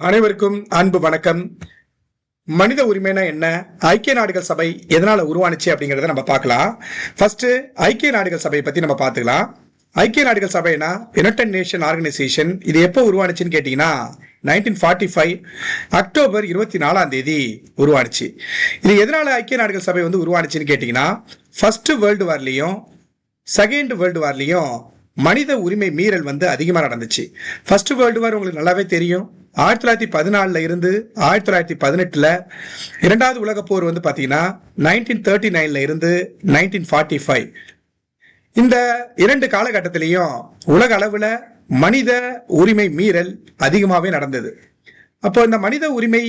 அனைவருக்கும் அன்பு வணக்கம். மனித உரிமைனா என்ன, ஐக்கிய நாடுகள் சபை எதனால உருவானுச்சு அப்படிங்கறத நம்ம பார்க்கலாம். ஃபர்ஸ்ட் ஐக்கிய நாடுகள் சபையை பத்தி நம்ம பார்த்துக்கலாம். ஐக்கிய நாடுகள் சபைனா யுனைடெட் நேஷன் ஆர்கனைசேஷன். இது எப்போ உருவானுச்சுன்னு கேட்டீங்கன்னா 1945 அக்டோபர் 24 உருவானுச்சு. இது எதனால ஐக்கிய நாடுகள் சபை உருவானுச்சுன்னு கேட்டீங்கன்னா, ஃபர்ஸ்ட் வேர்ல்டு வார்லயும் செகண்ட் வேர்ல்டு வார்லயும் மனித உரிமை மீறல் அதிகமாக நடந்துச்சு. ஃபர்ஸ்ட் வேர்ல்டு வார் உங்களுக்கு நல்லாவே தெரியும். 1914 இருந்து 1918 இரண்டாவது உலக போர் பாத்தீங்கன்னா 1939 இருந்து 1945. இந்த இரண்டு காலகட்டத்திலையும் உலக அளவுல மனித உரிமை மீறல் அதிகமாவே நடந்தது. அப்போ இந்த மனித உரிமை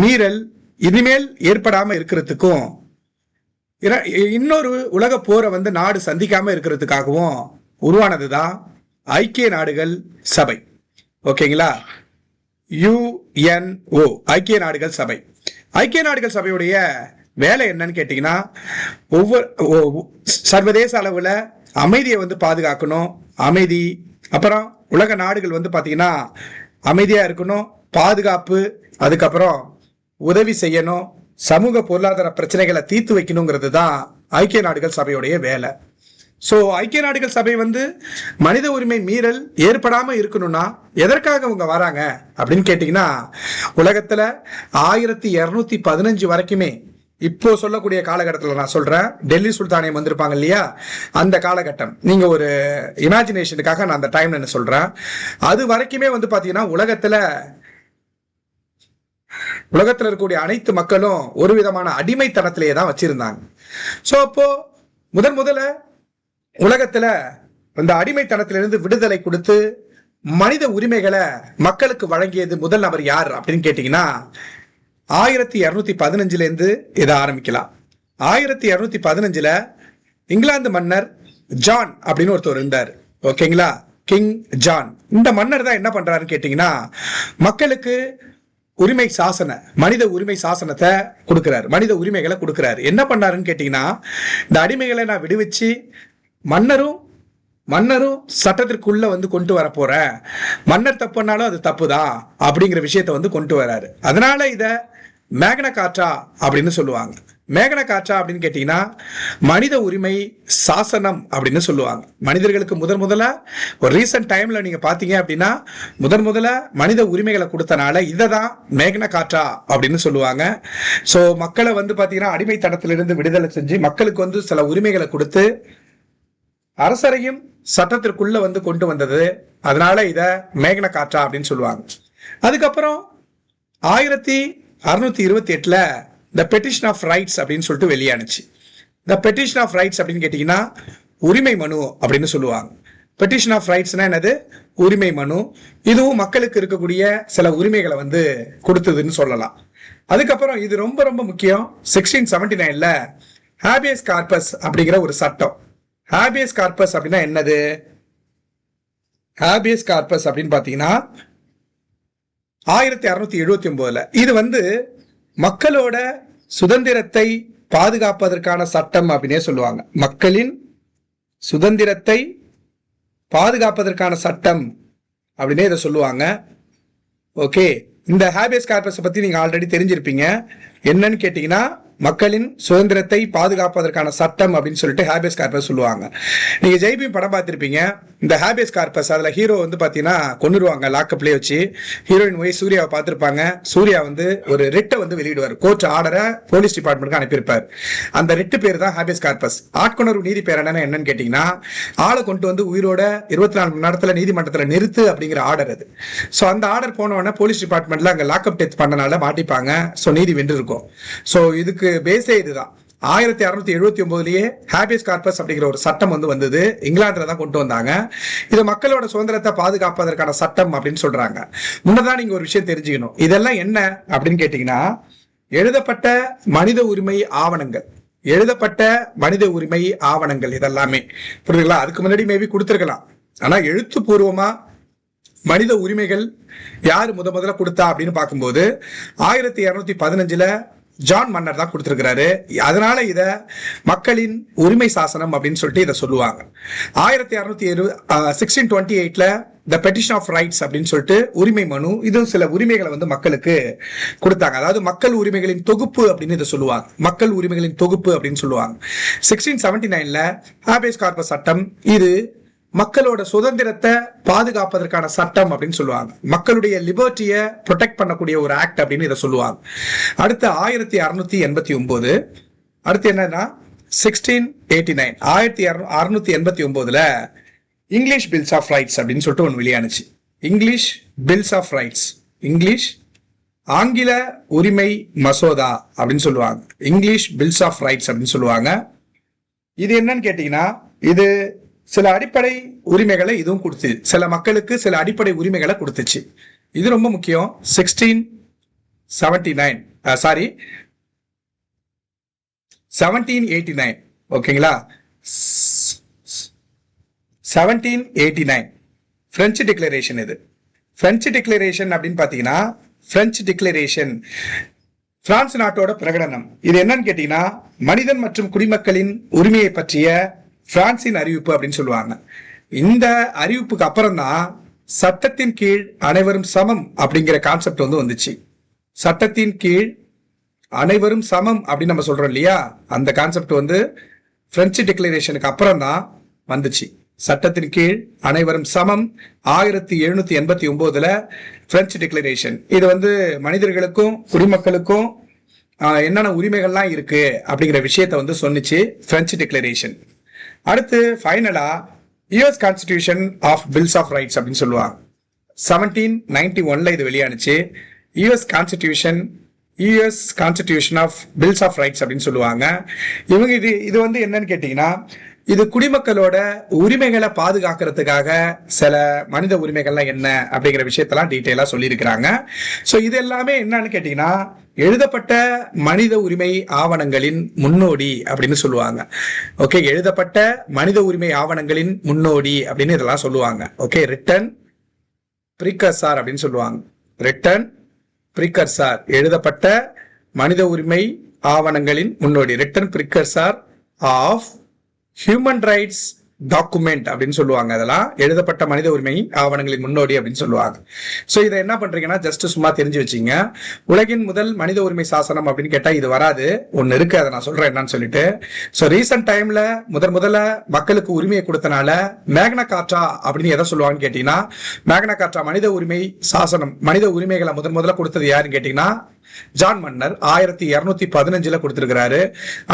மீறல் இனிமேல் ஏற்படாம இருக்கிறதுக்கும் இன்னொரு உலக போரை நாடு சந்திக்காம இருக்கிறதுக்காகவும் உருவானதுதான் ஐக்கிய நாடுகள் சபை. ஓகேங்களா? யுஎன்ஓ, ஐக்கிய நாடுகள் சபை. ஐக்கிய நாடுகள் சபையுடைய வேலை என்னன்னு கேட்டீங்கன்னா, ஒவ்வொரு சர்வதேச அளவுல அமைதியை பாதுகாக்கணும். அமைதி, அப்புறம் உலக நாடுகள் பாத்தீங்கன்னா அமைதியா இருக்கணும், பாதுகாப்பு, அதுக்கப்புறம் உதவி செய்யணும், சமூக பொருளாதார பிரச்சனைகளை தீர்த்து வைக்கணுங்கிறது தான் ஐக்கிய நாடுகள் சபையுடைய வேலை. சோ ஐக்கிய நாடுகள் சபை மனித உரிமை மீறல் ஏற்படாம இருக்கணும்னா எதற்காக அவங்க வராங்க அப்படின்னு கேட்டீங்கன்னா, உலகத்துல 1215 வரைக்குமே, இப்போ சொல்லக்கூடிய காலகட்டத்தில் நான் சொல்றேன், டெல்லி சுல்தானியம் வந்திருப்பாங்க இல்லையா, அந்த காலகட்டம் நீங்க ஒரு இமேஜினேஷனுக்காக நான் அந்த டைம்ல என்ன சொல்றேன், அது வரைக்குமே பாத்தீங்கன்னா உலகத்துல இருக்கக்கூடிய அனைத்து மக்களும் ஒரு விதமான அடிமைத்தனத்திலேயே தான் வச்சிருந்தாங்க. சோ அப்போ முதல்ல உலகத்துல அந்த அடிமைத்தனத்திலிருந்து விடுதலை கொடுத்து மனித உரிமைகளை மக்களுக்கு வழங்கியது முதல் நபர் யார் அப்படின்னு கேட்டீங்கன்னா, 1215 இருந்து இதை ஆரம்பிக்கலாம். 1215 இங்கிலாந்து மன்னர் ஜான் அப்படின்னு ஒருத்தர் இருந்தார். ஓகேங்களா? King John. இந்த மன்னர் தான் என்ன பண்றாருன்னு கேட்டீங்கன்னா, மக்களுக்கு உரிமை சாசன, மனித உரிமை சாசனத்தை கொடுக்கிறார், மனித உரிமைகளை கொடுக்கிறார். என்ன பண்ணாருன்னு கேட்டீங்கன்னா, இந்த அடிமைகளை நான் விடுவிச்சு மன்னரும் சட்டத்திற்குள்ள கொண்டு வர போற, மன்னர் தப்புனாலும் அது தப்புதான் அப்படிங்கிற விஷயத்த கொண்டு வராரு. அதனால இத மேக்னா கார்ட்டா அப்படின்னு சொல்லுவாங்க. மேக்னா கார்ட்டா அப்படின்னு கேட்டீங்கன்னா மனித உரிமை சாசனம் அப்படின்னு சொல்லுவாங்க. மனிதர்களுக்கு முதல்ல ஒரு ரீசன்ட் டைம்ல நீங்க பாத்தீங்க அப்படின்னா முதல்ல மனித உரிமைகளை கொடுத்தனால இதை தான் மேக்னா கார்ட்டா அப்படின்னு சொல்லுவாங்க. சோ மக்களை பாத்தீங்கன்னா அடிமைத்தனத்திலிருந்து விடுதலை செஞ்சு மக்களுக்கு சில உரிமைகளை கொடுத்து அரசரையும் சட்டத்திற்குள்ள கொண்டு வந்தது. அதனால இத மேக்னா கார்ட்டா அப்படின்னு சொல்லுவாங்க. அதுக்கப்புறம் 1628 த பெட்டிஷன் ஆஃப் ரைட்ஸ் அப்படின்னு சொல்லிட்டு வெளியானுச்சு. த பெட்டிஷன் ஆஃப் ரைட்ஸ் அப்படின்னு கேட்டீங்கன்னா உரிமை மனு அப்படின்னு சொல்லுவாங்க. பெட்டிஷன் ஆஃப் ரைட்ஸ்னா என்னது? உரிமை மனு. இதுவும் மக்களுக்கு இருக்கக்கூடிய சில உரிமைகளை கொடுத்ததுன்னு சொல்லலாம். அதுக்கப்புறம் இது ரொம்ப ரொம்ப முக்கியம், 1679 ஹேபியஸ் கார்பஸ் அப்படிங்கிற ஒரு சட்டம். ஹேபியஸ் கார்பஸ் அப்படின்னா என்னது? ஹேபியஸ் கார்பஸ் அப்படின்னு பாத்தீங்கன்னா 1679 இது மக்களோட சுதந்திரத்தை பாதுகாப்பதற்கான சட்டம் அப்படின்னே சொல்லுவாங்க. மக்களின் சுதந்திரத்தை பாதுகாப்பதற்கான சட்டம் அப்படின்னே இதை சொல்லுவாங்க. ஓகே, இந்த ஹேபியஸ் கார்பஸ் பத்தி நீங்க ஆல்ரெடி தெரிஞ்சிருப்பீங்க. என்னன்னு கேட்டீங்கன்னா மக்களின் சுதந்திரத்தை பாதுகாப்பதற்கான சட்டம் அப்படின்னு சொல்லிட்டு ஹேபியஸ் கார்பஸ் சொல்லுவாங்க. நீங்க ஜெய்பீம் படம் பார்த்திருப்பீங்க. இந்த ஹேபியஸ் கார்பஸ் அதுல ஹீரோ பாத்தீங்கன்னா கொன்னுருவாங்க லாக்கப்லயே வச்சு. ஹீரோயின் போய் சூர்யாவை பார்த்திருப்பாங்க. சூர்யா ஒரு ரிட்டை வெளியிடுவார். கோர்ட் ஆர்டரை போலீஸ் டிபார்ட்மெண்ட்க்கு அனுப்பியிருப்பார். அந்த ரிட்டு பேர் தான் ஹேபியஸ் கார்பஸ். ஆட்கொணர்வு நீதி பேர் என்னன்னு கேட்டீங்கன்னா, ஆளை கொண்டு உயிரோட 24 மணி நேரத்துல நீதிமன்றத்துல நிறுத்து அப்படிங்கிற ஆர்டர் அது. சோ அந்த ஆர்டர் போன உடனே போலீஸ் டிபார்ட்மெண்ட்ல அங்க லாக்அப் டெத் பண்ணனால மாட்டிப்பாங்க. சோ நீதி வென்று இருக்கும். சோ இதுக்கு பேஸே இதுதான். 1679 ஹேபியஸ் கார்பஸ் அப்படிங்கிற ஒரு சட்டம் வந்தது. இங்கிலாந்துல தான் கொண்டு வந்தாங்க. இது மக்களோட சுதந்திரத்தை பாதுகாப்பதற்கான சட்டம் அப்படின்னு சொல்றாங்க. முன்னதான் நீங்க ஒரு விஷயம் தெரிஞ்சுக்கணும். இதெல்லாம் என்ன அப்படின்னு கேட்டீங்கன்னா, எழுதப்பட்ட மனித உரிமை ஆவணங்கள், எழுதப்பட்ட மனித உரிமை ஆவணங்கள் இதெல்லாமே. புரியுதுங்களா? அதுக்கு முன்னாடி மேபி கொடுத்திருக்கலாம். ஆனா எழுத்துப்பூர்வமா மனித உரிமைகள் யாரு முதல்ல கொடுத்தா அப்படின்னு பார்க்கும்போது 1215 ஜான் மன்னர் தான் கொடுத்திருக்கிறாரு. அதனால இத மக்களின் உரிமை சாசனம் அப்படின்னு சொல்லிட்டு இதை சொல்லுவாங்க. 1628ல த பெட்டிஷன் ஆஃப் ரைட்ஸ் அப்படின்னு சொல்லிட்டு உரிமை மனு, இது சில உரிமைகளை வந்து மக்களுக்கு கொடுத்தாங்க. அதாவது மக்கள் உரிமைகளின் தொகுப்பு அப்படின்னு இதை சொல்லுவாங்க. மக்கள் உரிமைகளின் தொகுப்பு அப்படின்னு சொல்லுவாங்க. 1679ல ஹாபேஸ் கார்பஸ் சட்டம், இது மக்களோட சுதந்திரத்தை பாதுகாப்பதற்கான சட்டம் அப்படின்னு சொல்லுவாங்க. மக்களுடைய லிபர்ட்டியை ப்ரொடெக்ட் பண்ணக்கூடிய ஒரு ஆக்ட் அப்படின்னு இதை சொல்லுவாங்க. அடுத்து 1689, அடுத்து என்னன்னா 1689, 1689ல இங்கிலீஷ் பில்ஸ் ஆஃப் ரைட்ஸ் அப்படின்னு சொல்லிட்டு ஒன்று வெளியானுச்சு. English bills of rights, English ஆங்கில உரிமை மசோதா அப்படின்னு சொல்லுவாங்க. இங்கிலீஷ் பில்ஸ் ஆஃப் ரைட்ஸ் அப்படின்னு சொல்லுவாங்க. இது என்னன்னு கேட்டீங்கன்னா, இது சில அடிப்படை உரிமைகளை இதுவும் கொடுத்து, சில மக்களுக்கு சில அடிப்படை உரிமைகளை கொடுத்துச்சு. இது ரொம்ப முக்கியம். 1789, ஓகேங்களா? 1789 பிரெஞ்சு டிக்ளரேஷன். இது பிரெஞ்சு டிக்ளரேஷன் அப்படின்னு பாத்தீங்கன்னா, பிரெஞ்சு டிக்ளரேஷன் பிரான்ஸ் நாட்டோட பிரகடனம். இது என்னன்னு கேட்டீங்கன்னா, மனிதன் மற்றும் குடிமக்களின் உரிமையை பற்றிய பிரான்சின் அறிவிப்பு அப்படின்னு சொல்லுவாங்க. இந்த அறிவிப்புக்கு அப்புறம் தான் சட்டத்தின் கீழ் அனைவரும் சமம் அப்படிங்கிற கான்செப்ட் வந்து வந்துச்சு. சட்டத்தின் கீழ் அனைவரும் சமம் அப்படின்னு நம்ம சொல்றோம் இல்லையா, அந்த கான்செப்ட் வந்து பிரெஞ்சு டிக்ளரேஷனுக்கு அப்புறம் தான் வந்துச்சு. சட்டத்தின் கீழ் அனைவரும் சமம் 1789ல பிரெஞ்சு டிக்ளரேஷன். இது வந்து மனிதர்களுக்கும் குடிமக்களுக்கும் என்னென்ன உரிமைகள்லாம் இருக்கு அப்படிங்கிற விஷயத்த வந்து சொன்னிச்சு பிரெஞ்சு டிக்ளரேஷன். அடுத்து ஃபைனலா US constitution of bills of rights அப்படின்னு சொல்லுவாங்க. 1791ல இது வெளியானுச்சு. US constitution of bills of rights அப்படின்னு சொல்லுவாங்க. இவங்க இது வந்து என்னன்னு கேட்டீங்கன்னா, இது குடிமக்களோட உரிமைகளை பாதுகாக்கிறதுக்காக சில மனித உரிமைகள்லாம் என்ன அப்படிங்கிற விஷயத்தெல்லாம் டீட்டெயிலா சொல்லியிருக்கிறாங்க. ஸோ இது எல்லாமே என்னன்னு கேட்டீங்கன்னா, எழுதப்பட்ட மனித உரிமை ஆவணங்களின் முன்னோடி அப்படின்னு சொல்லுவாங்க. ஓகே, எழுதப்பட்ட மனித உரிமை ஆவணங்களின் முன்னோடி அப்படின்னு இதெல்லாம் சொல்லுவாங்க. ஓகே, ரிட்டன் ப்ரீகர்சர் அப்படின்னு சொல்லுவாங்க. ரிட்டன் ப்ரீகர்சர், எழுதப்பட்ட மனித உரிமை ஆவணங்களின் முன்னோடி, written precursor of human rights document அப்படின்னு சொல்லுவாங்க. அதெல்லாம் எழுதப்பட்ட மனித உரிமை ஆவணங்களின் முன்னோடி அப்படின்னு சொல்லுவாங்க. ஸோ இதை என்ன பண்றீங்கன்னா, ஜஸ்ட் சும்மா தெரிஞ்சு வச்சுங்க. உலகின் முதல் மனித உரிமை சாசனம் அப்படின்னு கேட்டா இது வராது, ஒன்னு இருக்கு, அதை நான் சொல்றேன் என்னன்னு சொல்லிட்டு. ஸோ ரீசன்ட் டைம்ல முதல்ல மக்களுக்கு உரிமையை கொடுத்தனால மேக்னா கார்ட்டா அப்படின்னு எதை சொல்லுவாங்கன்னு கேட்டீங்கன்னா, மேக்னா கார்ட்டா மனித உரிமை சாசனம், மனித உரிமைகளை முதல்ல கொடுத்தது யாருன்னு கேட்டீங்கன்னா ஜான் மன்னர் 1215ல கொடுத்திருக்கிறாரு.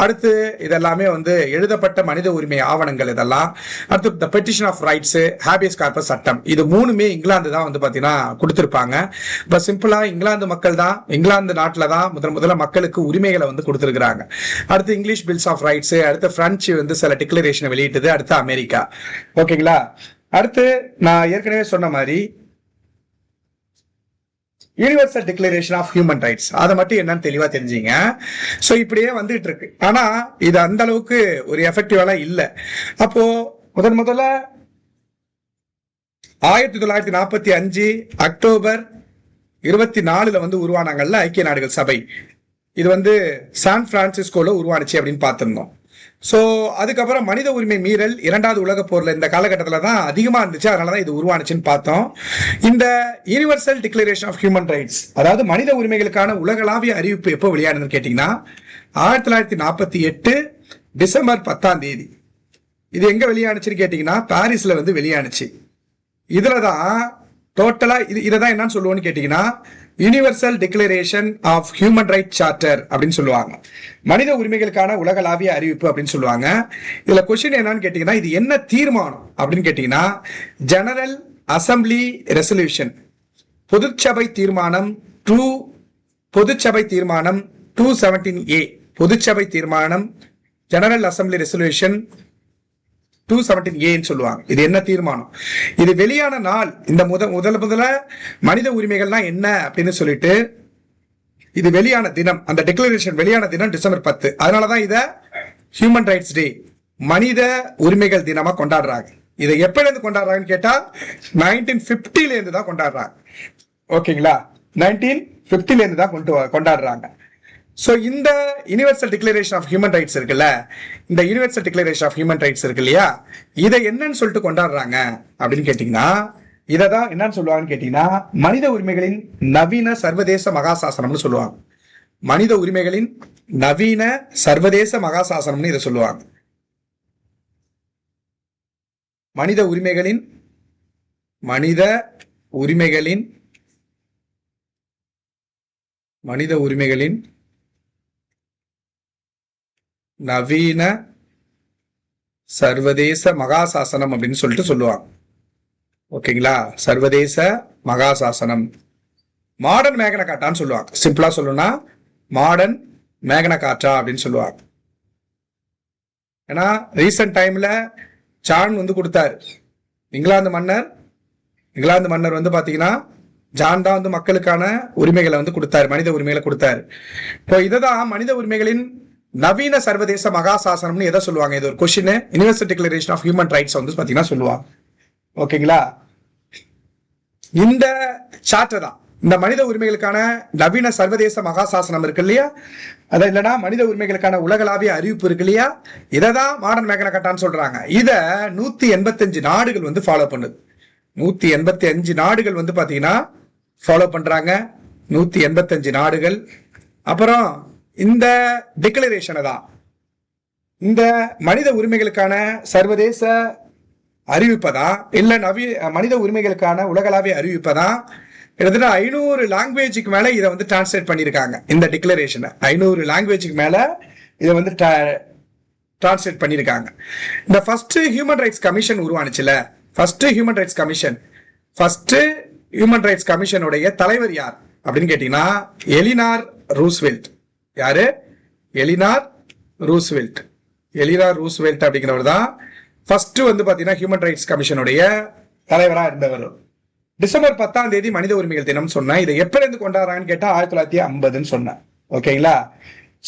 அடுத்து இதெல்லாமே வந்து எழுதப்பட்ட மனித உரிமை ஆவணங்கள் இதெல்லாம். அடுத்து the petition of rights, habeas corpus சட்டம், இது மூணுமே இங்கிலாந்து தான் வந்து பாத்தீங்கன்னா கொடுத்திருப்பாங்க. இப்ப சிம்பிளா இங்கிலாந்து மக்கள் தான், இங்கிலாந்து நாட்டுல தான் முதல்ல மக்களுக்கு உரிமைகளை வந்து கொடுத்திருக்கிறாங்க. அடுத்து இங்கிலீஷ் பில்ஸ் ஆஃப் ரைட்ஸ், அடுத்து பிரெஞ்சு வந்து சில டிக்ளரேஷன் வெளியிட்டது, அடுத்து அமெரிக்கா. ஓகேங்களா? அடுத்து நான் ஏற்கனவே சொன்ன மாதிரி universal declaration of human rights, அதை மட்டும் என்னன்னு தெளிவா தெரிஞ்சுங்க. ஸோ இப்படியே வந்துட்டு இருக்கு. ஆனா இது அந்த அளவுக்கு ஒரு எஃபெக்டிவாலாம் இல்லை. அப்போ முதல்ல 1945 அக்டோபர் 24 வந்து உருவானாங்கல்ல ஐக்கிய நாடுகள் சபை. இது வந்து சான் பிரான்சிஸ்கோல உருவானுச்சு அப்படின்னு பார்த்திருந்தோம். ஸோ அதுக்கப்புறம் மனித உரிமை மீறல் 2வது உலக போர்ல இந்த காலகட்டத்தில் தான் அதிகமாக இருந்துச்சு, அதனாலதான் இது உருவானுச்சுன்னு பார்த்தோம். இந்த universal declaration of human rights, அதாவது மனித உரிமைகளுக்கான உலகளாவிய அறிவிப்பு எப்போ வெளியானதுன்னு கேட்டீங்கன்னா 1948 டிசம்பர் 10. இது எங்க வெளியானுச்சுன்னு கேட்டீங்கன்னா பாரிஸ்ல வந்து வெளியானுச்சு. இதுலதான் டோட்டலா இதான் என்னன்னு சொல்லுவோம்னு கேட்டீங்கன்னா universal declaration of human right charter அப்படின்னு சொல்லுவாங்க. மனித உரிமைகளுக்கான உலகளாவிய அறிவிப்பு அப்படின்னு சொல்லுவாங்க. இதுல கொஸ்டின் என்னன்னு கேட்டீங்கன்னா, இது என்ன தீர்மானம் அப்படின்னு கேட்டீங்கன்னா, ஜெனரல் அசம்பிளி ரெசல்யூஷன், பொதுச்சபை தீர்மானம் 217A, பொதுச்சபை தீர்மானம் ஜெனரல் அசம்பிளி ரெசல்யூஷன் 217A சொல்லுவாங்க. இது என்ன தீர்மானம், இது வெளியான நாள், இந்த முதல்ல மனித உரிமைகள்னா என்ன அப்படின்னு சொல்லிட்டு இது வெளியான தினம், அந்த டிக்ளரேஷன் வெளியான தினம் டிசம்பர் 10. அதனாலதான் இத ஹியூமன் ரைட்ஸ் டே, மனித உரிமைகள் தினமா கொண்டாடுறாங்க. இதை எப்ப இருந்து கொண்டாடுறாங்கன்னு கேட்டா 1950ல இருந்து தான் கொண்டாடுறாங்க. ஓகேங்களா? 1950ல இருந்து தான் கொண்டாடுறாங்க. ஸோ இந்த universal declaration of human rights இருக்குல்ல, இந்த universal declaration of human rights இருக்கு இல்லையா, இதை என்னன்னு சொல்லிட்டு கொண்டாடுறாங்க அப்படின்னு கேட்டீங்கன்னா, இதை தான் என்னன்னு சொல்லுவாங்கன்னு கேட்டீங்கன்னா, மனித உரிமைகளின் நவீன சர்வதேச மகாசாசனம்னு சொல்லுவாங்க. மனித உரிமைகளின் நவீன சர்வதேச மகாசாசனம்னு இதை சொல்லுவாங்க. மனித உரிமைகளின் மனித உரிமைகளின் மனித உரிமைகளின் நவீன சர்வதேச மகாசாசனம் அப்படின்னு சொல்லிட்டு சொல்லுவாங்க. ஓகேங்களா, சர்வதேச மகாசாசனம், மாடர்ன் மேக்னா கார்ட்டான்னு சொல்லுவாங்க. சிம்பிளா சொல்லணும்னா மாடர்ன் மேக்னா கார்ட்டா அப்படின்னு சொல்லுவாங்க. ஏன்னா ரீசன்ட் டைம்ல ஜான் வந்து கொடுத்தாரு. இங்கிலாந்து மன்னர் வந்து பாத்தீங்கன்னா ஜான் தான் வந்து மக்களுக்கான உரிமைகளை வந்து கொடுத்தாரு, மனித உரிமைகளை கொடுத்தாரு. இப்போ இதைதான் மனித உரிமைகளின் நவீன சர்வதேச மகாசாசனம்னு எதை சொல்லுவாங்க? இது ஒரு question. Universal declaration of human rights வந்து பாத்தீங்கன்னா சொல்லுவாங்க. ஓகேங்களா, இந்த சார்ட்டர் தான் இந்த மனித உரிமைகளுக்கான நவீன சர்வதேச மகாசாசனம் இருக்கு இல்லையா, அது இல்லைன்னா மனித உரிமைகளுக்கான உலகளாவிய அறிவிப்பு இருக்கு இல்லையா, இதை தான் மாடர்ன் மேக்னா கார்ட்டான்னு சொல்றாங்க. இதை 185 நாடுகள் வந்து ஃபாலோ பண்ணுது. 185 நாடுகள் வந்து பாத்தீங்கன்னா ஃபாலோ பண்றாங்க. 185 நாடுகள். அப்புறம் இந்த டிக்ளரேஷனை தான், இந்த மனித உரிமைகளுக்கான சர்வதேச அறிவிப்பதான் இல்ல மனித உரிமைகளுக்கான உலகளாவிய அறிவிப்பதான் கிட்டத்தட்ட 500 லாங்குவேஜுக்கு மேல இதை வந்து டிரான்ஸ்லேட் பண்ணியிருக்காங்க. இந்த டிக்ளரேஷனை 500 லாங்குவேஜுக்கு மேல இதை வந்து டிரான்ஸ்லேட் பண்ணியிருக்காங்க. இந்த ஃபர்ஸ்ட் ஹியூமன் ரைட்ஸ் கமிஷன் உருவானுச்சுல, ஃபர்ஸ்ட் ஹியூமன் ரைட்ஸ் கமிஷனுடைய தலைவர் யார் அப்படின்னு கேட்டீங்கன்னா எலினார் ரூஸ்வெல்ட். யாரு? எலினார் ரூஸ்வெல்ட் அப்படிங்கிறவர் தான் ஃபர்ஸ்ட் வந்து பாத்தீங்கன்னா ஹியூமன் ரைட்ஸ் கமிஷனுடைய தலைவராக இருந்தவர். டிசம்பர் 10ஆம் தேதி மனித உரிமைகள் தினம் சொன்னா, இதை எப்ப இருந்து கொண்டாடுறாங்கன்னு கேட்டா 1950 சொன்னேன். ஓகேங்களா,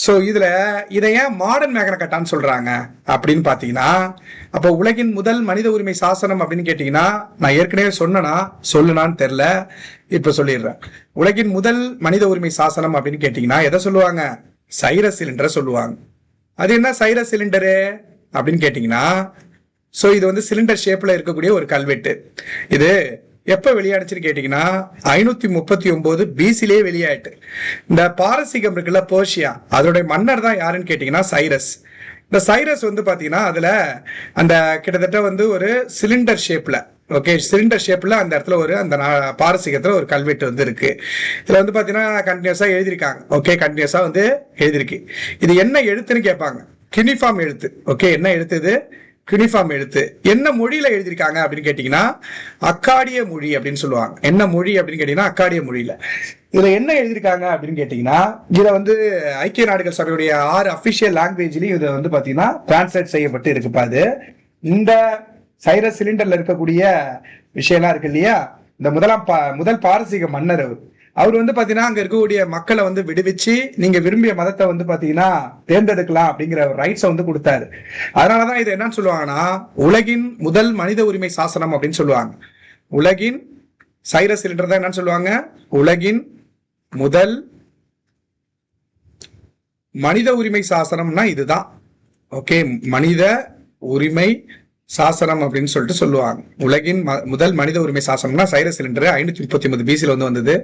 சோ இதை ஏன் மாடர்ன் மேக்னா கார்ட்டான்னு சொல்றாங்க அப்படின்னு பாத்தீங்கன்னா, அப்போ உலகின் முதல் மனித உரிமை சாசனம் அப்படின்னு கேட்டீங்கன்னா, நான் ஏற்கனவே சொல்லுனான்னு தெரியல, இப்ப சொல்லிடுறேன். உலகின் முதல் மனித உரிமை சாசனம் அப்படின்னு கேட்டீங்கன்னா எதை சொல்லுவாங்க? சைரஸ் சிலிண்டரை சொல்லுவாங்க. அது என்ன சைரஸ் சிலிண்டரு அப்படின்னு கேட்டீங்கன்னா, சோ இது வந்து சிலிண்டர் ஷேப்ல இருக்கக்கூடிய ஒரு கல்வெட்டு. இது எப்ப வெளியாடுச்சுன்னு கேட்டீங்கன்னா 539 பிசிலே வெளியாயிட்டு. இந்த பாரசீகம் இருக்குல்ல, பெர்ஷியா, அதோடைய மன்னர் தான் யாருன்னு கேட்டீங்கன்னா சைரஸ். இந்த சைரஸ் வந்து பாத்தீங்கன்னா அதுல அந்த கிட்டத்தட்ட வந்து ஒரு சிலிண்டர் ஷேப்ல, ஓகே, சிலிண்டர் ஷேப்ல அந்த இடத்துல அந்த பாரசீகத்துல ஒரு கல்வெட்டு வந்து இருக்கு. இதுல வந்து பாத்தீங்கன்னா கண்டினியூஸா எழுதிருக்காங்க. ஓகே, கண்டினியூஸா வந்து எழுதிருக்கு. இது என்ன எழுத்துன்னு கேட்பாங்க. கினிஃபார்ம் எழுத்து. ஓகே, என்ன எழுத்து இது? கினிஃபார்ம் எழுத்து. என்ன மொழியில எழுதியிருக்காங்க அப்படின்னு கேட்டீங்கன்னா அக்காடிய மொழி அப்படின்னு சொல்லுவாங்க. என்ன மொழி அப்படின்னு கேட்டீங்கன்னா அக்காடிய மொழியில. இதுல என்ன எழுதியிருக்காங்க அப்படின்னு கேட்டீங்கன்னா, இதுல வந்து ஐக்கிய நாடுகள் சபையுடைய 6 அபிஷியல் லாங்குவேஜ்லயும் இதை வந்து பாத்தீங்கன்னா டிரான்ஸ்லேட் செய்யப்பட்டு இருக்குப்பா. அது இந்த சைரஸ் சிலிண்டர்ல இருக்கக்கூடிய விஷயம்லாம் இருக்கு இல்லையா, இந்த முதல் பாரசீக மன்னர் அவர் வந்து பாத்தீங்கன்னா அங்க இருக்கக்கூடிய மக்களை வந்து விடுவிச்சு நீங்க விரும்பிய மதத்தை வந்து பாத்தீங்கன்னா தேர்ந்தெடுக்கலாம் அப்படிங்கிற ரைட்ஸை வந்து கொடுத்தாரு. அதனாலதான் இது என்னன்னு சொல்லுவாங்கன்னா உலகின் முதல் மனித உரிமை சாசனம் அப்படின்னு சொல்லுவாங்க. உலகின் சைரஸ் சிலிண்டர் தான் என்னன்னு சொல்லுவாங்க? உலகின் முதல் மனித உரிமை சாசனம்னா இதுதான். ஓகே, மனித உரிமை சாசனம் அப்படின்னு சொல்லிட்டு சொல்லுவாங்க. உலகின் முதல் மனித உரிமை சாசனம்னா சைரஸ் சிலிண்டர் 539 பிசில வந்து வந்தது.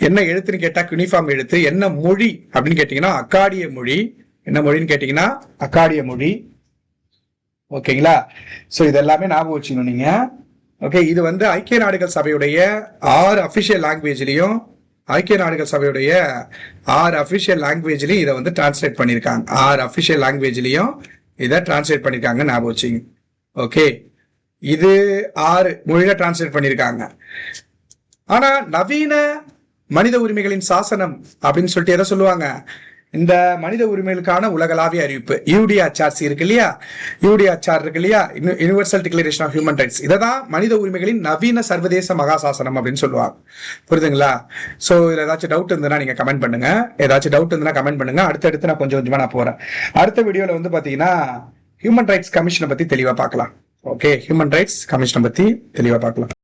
என்ன எழுத்துன்னு கேட்டா யூனிஃபார்ம் எழுத்து. என்ன மொழி அப்படின்னு கேட்டீங்கன்னா அக்காடிய மொழி. என்ன மொழின்னு கேட்டீங்கன்னா அக்காடிய மொழி. ஓகேங்களா, சோ இதெல்லாமே ஞாபகம் வச்சுக்கணும் நீங்க. ஓகே, இது வந்து ஐக்கிய நாடுகள் சபையுடைய 6 அபிஷியல் லாங்குவேஜ்லயும் இதை வந்து டிரான்ஸ்லேட் பண்ணிருக்காங்க. 6 அபிஷியல் லாங்குவேஜ்லயும் இதை டிரான்ஸ்லேட் பண்ணிருக்காங்க, ஞாபகம் வச்சுங்க. ஓகே, இது 6 மொழியில டிரான்ஸ்லேட் பண்ணிருக்காங்க. ஆனா நவீன மனித உரிமைகளின் சாசனம் அப்படின்னு சொல்லிட்டு எதை சொல்லுவாங்க? இந்த மனித உரிமைகளுக்கான உலகளாவிய அறிவிப்பு யூடிஆர்சி இருக்கு இல்லையா, universal declaration of human rights, இதான் மனித உரிமைகளின் நவீன சர்வதேச மகாசாசனம் அப்படின்னு சொல்லுவாங்க. புரியுதுங்களா? சோ இதுல ஏதாச்சும் டவுட் இருந்ததுன்னா நீங்க கமெண்ட் பண்ணுங்க. அடுத்தடுத்து நான் கொஞ்சம் கொஞ்சமா நான் போறேன். அடுத்த வீடியோல வந்து பாத்தீங்கன்னா ஹியூமன் ரைட்ஸ் கமிஷனை பத்தி தெளிவா பார்க்கலாம். ஓகே, ஹியூமன் ரைட்ஸ் கமிஷனை பத்தி தெளிவா பார்க்கலாம்.